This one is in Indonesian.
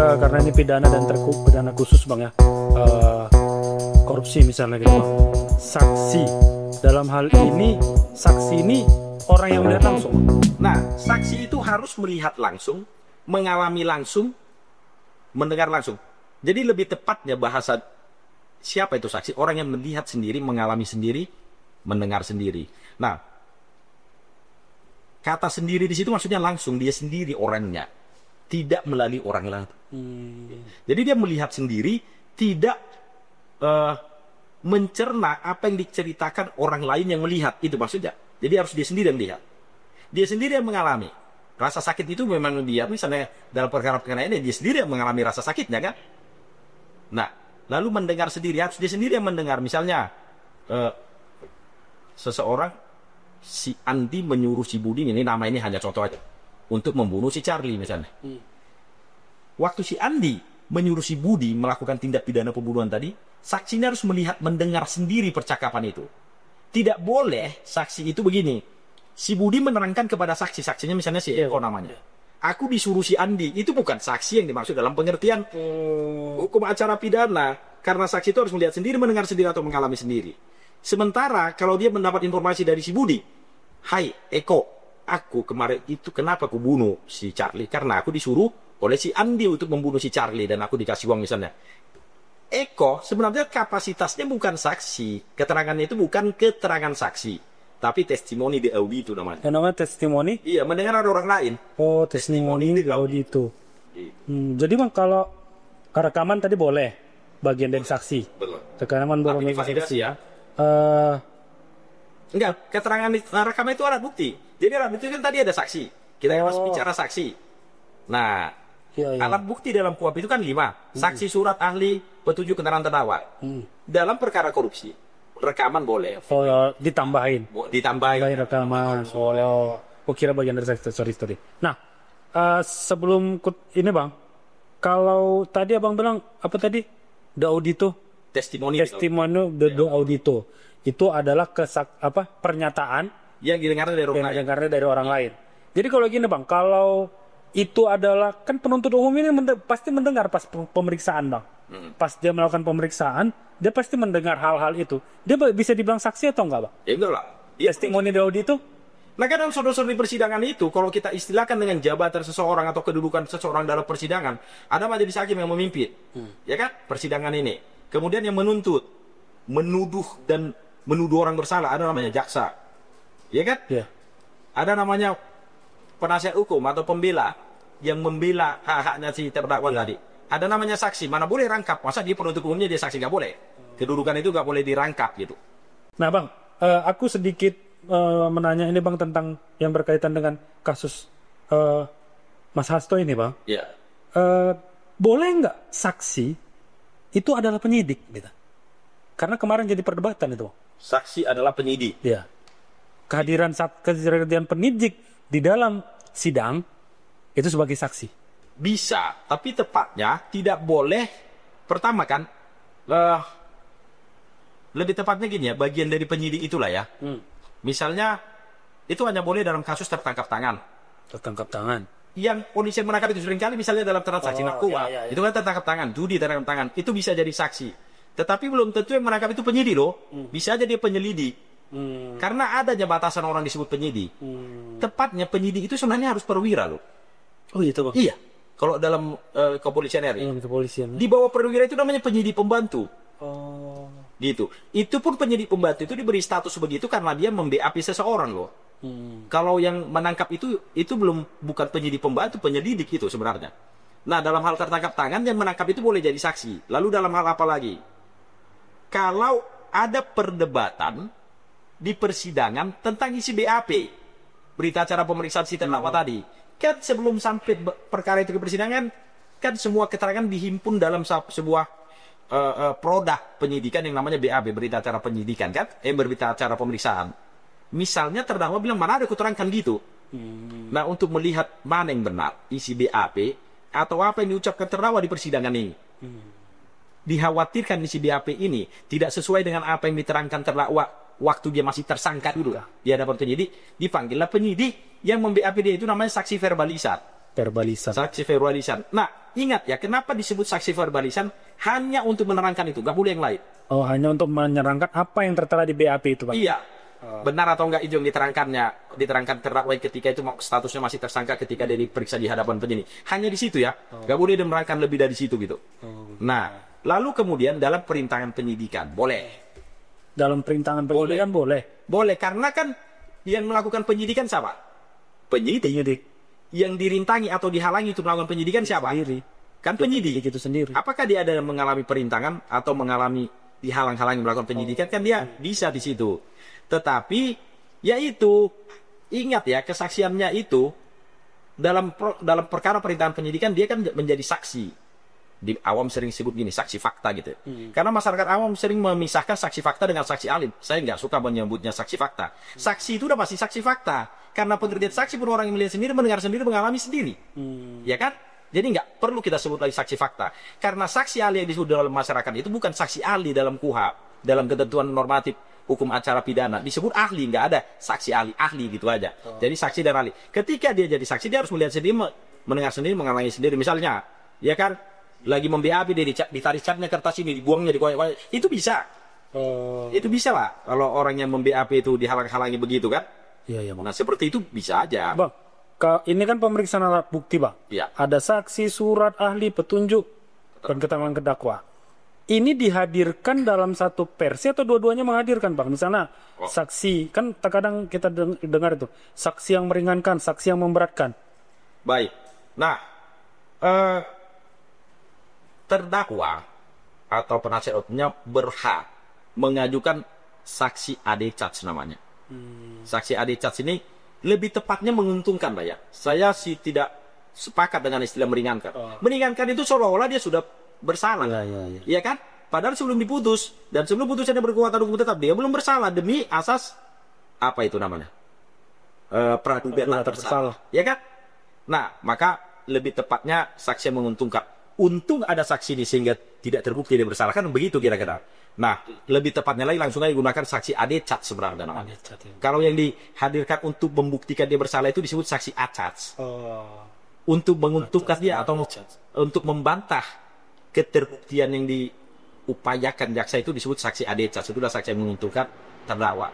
karena ini pidana dan pidana khusus bang ya, korupsi misalnya gitu bang. Saksi dalam hal ini, saksi ini orang yang melihat langsung. Nah, saksi itu harus melihat langsung, mengalami langsung, mendengar langsung. Jadi lebih tepatnya bahasa siapa itu saksi? Orang yang melihat sendiri, mengalami sendiri, mendengar sendiri. Nah, kata sendiri di situ maksudnya langsung, dia sendiri orangnya, tidak melalui orang lain. Jadi dia melihat sendiri, tidak mencerna apa yang diceritakan orang lain yang melihat. Itu maksudnya. Jadi harus dia sendiri yang melihat. Dia sendiri yang mengalami. Rasa sakit itu memang dia, misalnya dalam perkara-perkara ini, dia sendiri yang mengalami rasa sakitnya kan. Nah, lalu mendengar sendiri, harus dia sendiri yang mendengar. Misalnya, seseorang, si Andi menyuruh si Budi, ini nama ini hanya contoh aja, untuk membunuh si Charlie misalnya. Waktu si Andi menyuruh si Budi melakukan tindak pidana pembunuhan tadi, saksinya harus melihat, mendengar sendiri percakapan itu. Tidak boleh saksi itu begini. Si Budi menerangkan kepada saksi, saksinya misalnya si Eko namanya. Aku disuruh si Andi, itu bukan saksi yang dimaksud dalam pengertian hukum acara pidana. Karena saksi itu harus melihat sendiri, mendengar sendiri, atau mengalami sendiri. Sementara kalau dia mendapat informasi dari si Budi, hai Eko, aku kemarin itu kenapa aku bunuh si Charlie? Karena aku disuruh oleh si Andi untuk membunuh si Charlie dan aku dikasih uang misalnya. Eko sebenarnya kapasitasnya bukan saksi, keterangannya itu bukan keterangan saksi, tapi testimoni di audito namanya. Yang namanya testimoni? Iya, mendengar ada orang lain. Oh, testimoni di audito. Jadi bang, kalau rekaman tadi boleh, bagian dari saksi. Betul. Rekaman boleh Divalidasi ya. eh Enggak, keterangan rekaman itu alat bukti. Jadi alat bukti kan tadi ada saksi. Kita yang masih bicara saksi. Nah, alat bukti dalam KUHP itu kan 5. Saksi, surat, ahli, petunjuk, keterangan terdakwa. Dalam perkara korupsi, rekaman boleh. Oh, ya, ditambahin rekaman. Oh, aku kira bagian dari saksi. Sorry. Nah, sebelum ini bang, kalau tadi abang bilang apa tadi? The audito. Testimoni the audito. Itu adalah pernyataan yang didengarnya dari orang lain. Jadi kalau gini bang, kalau itu adalah kan penuntut umum ini pasti mendengar pas pemeriksaan bang. Pas dia melakukan pemeriksaan, dia pasti mendengar hal-hal itu. Dia bisa dibilang saksi atau enggak bang? Ya enggak lah. Testimoni di audito. Nah kadang saudara-saudara di persidangan itu, kalau kita istilahkan dengan jabatan seseorang atau kedudukan seseorang dalam persidangan, ada majelis hakim yang memimpin, ya kan, persidangan ini. Kemudian yang menuntut, menuduh orang bersalah, ada namanya jaksa, ya kan? Yeah. Ada namanya penasihat hukum atau pembela yang membela hak-haknya si terdakwa tadi. Ada namanya saksi, mana boleh rangkap? Masa dia penuntut umumnya dia saksi nggak boleh? Kedudukan itu nggak boleh dirangkap gitu. Nah bang, aku sedikit menanya ini bang tentang yang berkaitan dengan kasus Mas Hasto ini bang. Iya. Boleh nggak saksi itu adalah penyidik gitu? Karena kemarin jadi perdebatan itu bang. Saksi adalah penyidik. Iya. Kehadiran penyidik di dalam sidang itu sebagai saksi. Bisa, tapi tepatnya tidak boleh. Pertama kan, lebih tepatnya gini ya, bagian dari penyidik itulah ya. Misalnya, itu hanya boleh dalam kasus tertangkap tangan. Tertangkap tangan. Yang polisi menangkap itu seringkali misalnya dalam transaksi narkoba. Itu kan tertangkap tangan, judi tertangkap tangan. Itu bisa jadi saksi. Tetapi belum tentu yang menangkap itu penyidik loh. Bisa aja dia penyelidik. Karena adanya batasan orang disebut penyidik. Tepatnya penyidik itu sebenarnya harus perwira loh. Oh gitu bang? Iya. Kalau dalam kepolisian RI. Kepolisian. Di bawah perwira itu namanya penyidik pembantu. Oh. Gitu. Itu pun penyidik pembantu itu diberi status begitu karena dia mem-BAP seseorang loh. Kalau yang menangkap itu bukan penyidik pembantu, penyelidik itu sebenarnya. Nah, dalam hal tertangkap tangan yang menangkap itu boleh jadi saksi. Lalu dalam hal apa lagi? Kalau ada perdebatan di persidangan tentang isi BAP, berita acara pemeriksaan si terdakwa tadi, kan sebelum sampai perkara itu ke persidangan, kan semua keterangan dihimpun dalam sebuah produk penyidikan yang namanya BAP, berita acara penyidikan kan, berita acara pemeriksaan. Misalnya terdakwa bilang mana ada keterangan gitu. Nah, untuk melihat mana yang benar, isi BAP atau apa yang diucapkan terdakwa di persidangan ini. Dikhawatirkan isi BAP ini tidak sesuai dengan apa yang diterangkan terdakwa waktu dia masih tersangka dulu di hadapan penyidik, dipanggillah penyidik yang mem-BAP dia, itu namanya saksi verbalisat. Verbalisan. Saksi verbalisan. Nah, ingat ya, kenapa disebut saksi verbalisan? Hanya untuk menerangkan itu, nggak boleh yang lain. Oh, hanya untuk menyerangkan apa yang tertera di BAP itu, Pak? Iya. Benar atau enggak itu yang diterangkan terdakwa ketika itu statusnya masih tersangka ketika dia diperiksa di hadapan penyidik. Hanya di situ ya. Nggak boleh dia menerangkan lebih dari situ gitu. Nah, lalu kemudian dalam perintangan penyidikan, boleh. Dalam perintangan penyidikan boleh. Boleh, karena kan yang melakukan penyidikan siapa? Penyidik. Yang dirintangi atau dihalangi untuk melakukan penyidikan siapa? Sendiri. Kan penyidik. Itu sendiri. Apakah dia ada yang mengalami perintangan atau mengalami dihalang-halangi melakukan penyidikan? Kan dia bisa di situ. Tetapi, yaitu, ingat ya, kesaksiannya itu, dalam perkara perintangan penyidikan, dia kan menjadi saksi. Di awam sering sebut gini, saksi fakta gitu. Karena masyarakat awam sering memisahkan saksi fakta dengan saksi ahli. Saya nggak suka menyebutnya saksi fakta. Saksi itu udah pasti saksi fakta. Karena pengertian saksi pun orang yang melihat sendiri, mendengar sendiri, mengalami sendiri. Ya kan? Jadi nggak perlu kita sebut lagi saksi fakta. Karena saksi ahli yang disebut dalam masyarakat itu bukan saksi ahli dalam KUHP, dalam ketentuan normatif hukum acara pidana. Disebut ahli, nggak ada saksi ahli gitu aja. Jadi saksi dan ahli. Ketika dia jadi saksi, dia harus melihat sendiri, mendengar sendiri, mengalami sendiri. Misalnya, ya kan, lagi membap, dia ditarik catnya kertas ini, dibuangnya, dikoyak-koyak. Itu bisa. Itu bisa lah. Kalau orang yang membap itu dihalang-halangi begitu kan. Iya, Bang. Nah, seperti itu bisa aja. Bang, ini kan pemeriksaan alat bukti, Bang. Iya. Ada saksi, surat, ahli, petunjuk, dan keterangan terdakwa. Ini dihadirkan dalam satu versi atau dua-duanya menghadirkan, Bang? Misalnya, saksi, kan terkadang kita dengar itu, saksi yang meringankan, saksi yang memberatkan. Baik. Nah, terdakwa atau penasihat hukumnya berhak mengajukan saksi adecats namanya. Saksi adecats ini lebih tepatnya menguntungkan lah ya. Saya sih tidak sepakat dengan istilah meringankan. Meringankan itu seolah-olah dia sudah bersalah. Iya kan? Padahal sebelum diputus dan sebelum putusannya berkekuatan hukum tetap dia belum bersalah demi asas apa itu namanya? Praduga tak bersalah. Ya kan? Nah, maka lebih tepatnya saksi yang menguntungkan. Untung ada saksi ini sehingga tidak terbukti dia bersalah, kan begitu kira-kira. Nah, lebih tepatnya lagi langsung aja gunakan saksi adecats sebenarnya namanya. Kalau yang dihadirkan untuk membuktikan dia bersalah itu disebut saksi acats. Untuk menguntungkan dia atau untuk membantah keterbuktian yang diupayakan jaksa itu disebut saksi adecats. Itulah saksi yang menguntungkan terdakwa.